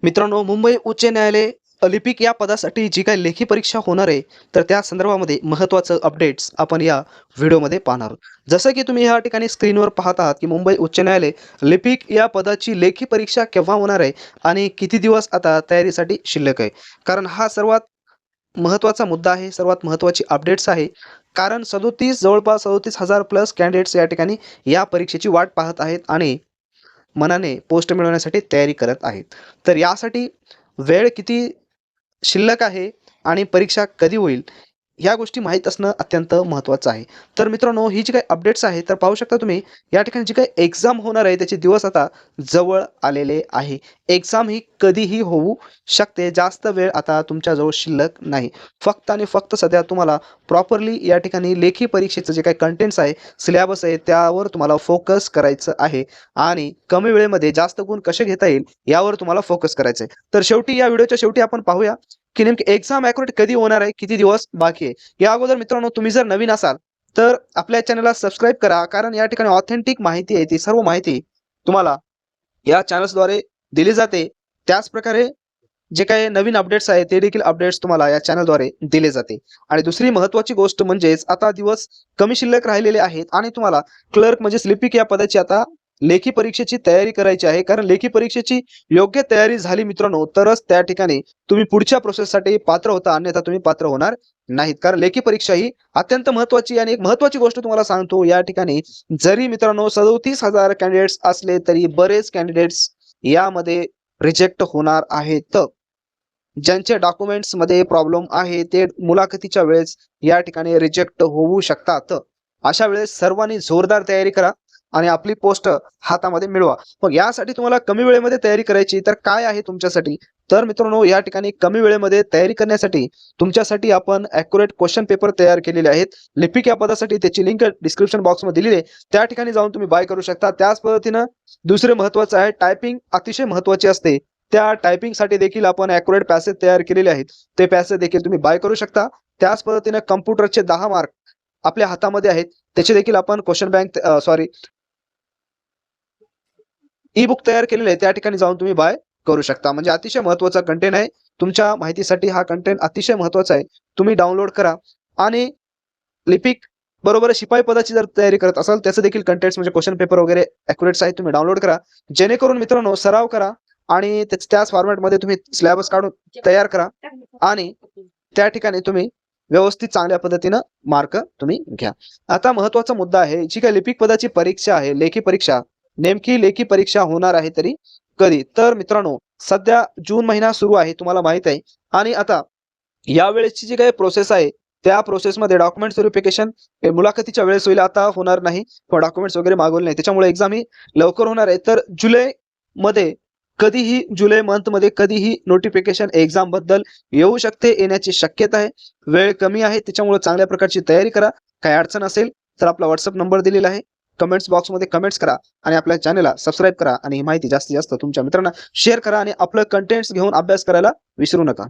मित्रांनो, मुंबई उच्च न्यायालय लिपिक या पदासाठी जी काही लेखी परीक्षा होणार आहे, तर त्या संदर्भामध्ये महत्त्वाचं अपडेट्स आपण या व्हिडिओमध्ये पाहणार आहोत. जसं की तुम्ही या ठिकाणी स्क्रीनवर पाहत आहात, की मुंबई उच्च न्यायालय लिपिक या पदाची लेखी परीक्षा केव्हा होणार आहे आणि किती दिवस आता तयारीसाठी शिल्लक आहे. कारण हा सर्वात महत्त्वाचा मुद्दा आहे, सर्वात महत्त्वाची अपडेट्स आहे. कारण जवळपास 37,000 प्लस कॅन्डिडेट्स या ठिकाणी या परीक्षेची वाट पाहत आहेत आणि मनाने पोस्ट मिळवण्यासाठी तयारी करत आहेत. तर यासाठी वेळ किती शिल्लक आहे आणि परीक्षा कधी होईल, ह्या गोष्टी माहीत असणं अत्यंत महत्त्वाचं आहे. तर मित्रांनो, ही जी काही अपडेट्स आहे, तर पाहू शकता तुम्ही या ठिकाणी जी काही एक्झाम होणार आहे, त्याचे दिवस आता जवळ आलेले आहे. एक्झाम ही कधीही होऊ शकते. जास्त वेळ आता तुमच्याजवळ शिल्लक नाही. फक्त आणि फक्त सध्या तुम्हाला प्रॉपरली या ठिकाणी लेखी परीक्षेचं जे काही कंटेंट्स आहे, सिलेबस आहे, त्यावर तुम्हाला फोकस करायचं आहे आणि कमी वेळेमध्ये जास्त गुण कसे घेता येईल, यावर तुम्हाला फोकस करायचं आहे. तर शेवटी या व्हिडिओच्या शेवटी आपण पाहूया, की नेमकी एक्झाम ॲक्युरेट कधी होणार आहे, किती दिवस बाकी आहे. या अगोदर मित्रांनो, तुम्ही जर नवीन असाल तर आपल्या चॅनलला सबस्क्राईब करा. कारण या ठिकाणी ऑथेंटिक माहिती आहे, ती सर्व माहिती तुम्हाला या चॅनल्सद्वारे दिली जाते. त्याच प्रकारे जे काही नवीन अपडेट्स आहेत, ते देखील अपडेट्स तुम्हाला या चॅनलद्वारे दिले जाते. आणि दुसरी महत्त्वाची गोष्ट म्हणजेच आता दिवस कमी शिल्लक राहिलेले आहेत आणि तुम्हाला क्लर्क म्हणजेच लिपिक या पदाची आता लेखी परीक्षेची तयारी करायची आहे. कारण लेखी परीक्षेची योग्य तयारी झाली मित्रांनो, तरच त्या ठिकाणी तुम्ही पुढच्या प्रोसेससाठी पात्र होता, अन्यथा तुम्ही पात्र होणार नाहीत. कारण लेखी परीक्षा ही अत्यंत महत्त्वाची आणि एक महत्त्वाची गोष्ट तुम्हाला सांगतो या ठिकाणी, जरी मित्रांनो 37,000 कॅन्डिडेट्स असले तरी बरेच कॅन्डिडेट्स यामध्ये रिजेक्ट होणार आहेत. ज्यांचे डॉक्युमेंट्समध्ये प्रॉब्लेम आहे, ते मुलाखतीच्या वेळेस या ठिकाणी रिजेक्ट होऊ शकतात. अशा वेळेस सर्वांनी जोरदार तयारी करा आणि आपली पोस्ट हातामध्ये मिळवा. मग यासाठी तुम्हाला कमी वेळेमध्ये तयारी करायची, तर काय आहे तुमच्यासाठी? तर मित्रांनो, या ठिकाणी कमी वेळेमध्ये तयारी करण्यासाठी तुमच्यासाठी आपण ॲक्युरेट क्वेश्चन पेपर तयार केलेले आहेत. लिपिक या पदासाठी त्याची लिंक डिस्क्रिप्शन बॉक्समध्ये दिलेली आहे. त्या ठिकाणी जाऊन तुम्ही बाय करू शकता. त्याच पद्धतीनं दुसरे महत्त्वाचं आहे, टायपिंग अतिशय महत्त्वाची असते. त्या टायपिंगसाठी देखील आपण ॲक्युरेट पॅसेज तयार केलेले आहेत. ते पॅसेज देखील तुम्ही बाय करू शकता. त्याच पद्धतीने कॉम्प्युटरचे 10 मार्क आपल्या हातामध्ये आहेत. त्याचे देखील आपण क्वेश्चन बँक ई बुक तयार केलेले आहे. त्या ठिकाणी जाऊन तुम्ही बाय करू शकता. म्हणजे अतिशय महत्त्वाचा कंटेंट आहे. तुमच्या माहितीसाठी हा कंटेंट अतिशय महत्त्वाचा आहे. तुम्ही डाउनलोड करा आणि लिपिक बरोबर शिपाई पदाची जर तयारी करत असाल, त्याचं देखील कंटेंट्स म्हणजे क्वेश्चन पेपर वगैरे ॲक्युरेट्स आहेत, तुम्ही डाउनलोड करा. जेणेकरून मित्रांनो सराव करा आणि त्याच फॉर्मॅटमध्ये तुम्ही सिलेबस काढून तयार करा आणि त्या ठिकाणी तुम्ही व्यवस्थित चांगल्या पद्धतीनं मार्क तुम्ही घ्या. आता महत्त्वाचा मुद्दा आहे, जी काही लिपिक पदाची परीक्षा आहे, लेखी परीक्षा, नेमकी लेखी परीक्षा होणार आहे तरी कधी? तर मित्रांनो, सध्या जून महिना सुरू आहे, तुम्हाला माहीत आहे. आणि आता यावेळेसची जी काही प्रोसेस आहे, त्या प्रोसेसमध्ये डॉक्युमेंट्स व्हेरिफिकेशन मुलाखतीच्या वेळेस होईल, आता होणार नाही. किंवा डॉक्युमेंट्स वगैरे मागवले नाही. त्याच्यामुळे एक्झाम ही लवकर होणार आहे. तर जुलैमध्ये कधीही जुलै मंथमध्ये कधीही नोटिफिकेशन एक्झामबद्दल येऊ शकते, येण्याची शक्यता आहे. वेळ कमी आहे, त्याच्यामुळे चांगल्या प्रकारची तयारी करा. काही अडचण असेल तर आपला WhatsApp नंबर दिलेला आहे. कमेंट्स बॉक्समध्ये कमेंट्स करा आणि आपल्या चॅनलला सबस्क्राईब करा आणि ही माहिती जास्तीत जास्त तुमच्या मित्रांना शेअर करा आणि आपलं कंटेंट्स घेऊन अभ्यास करायला विसरू नका.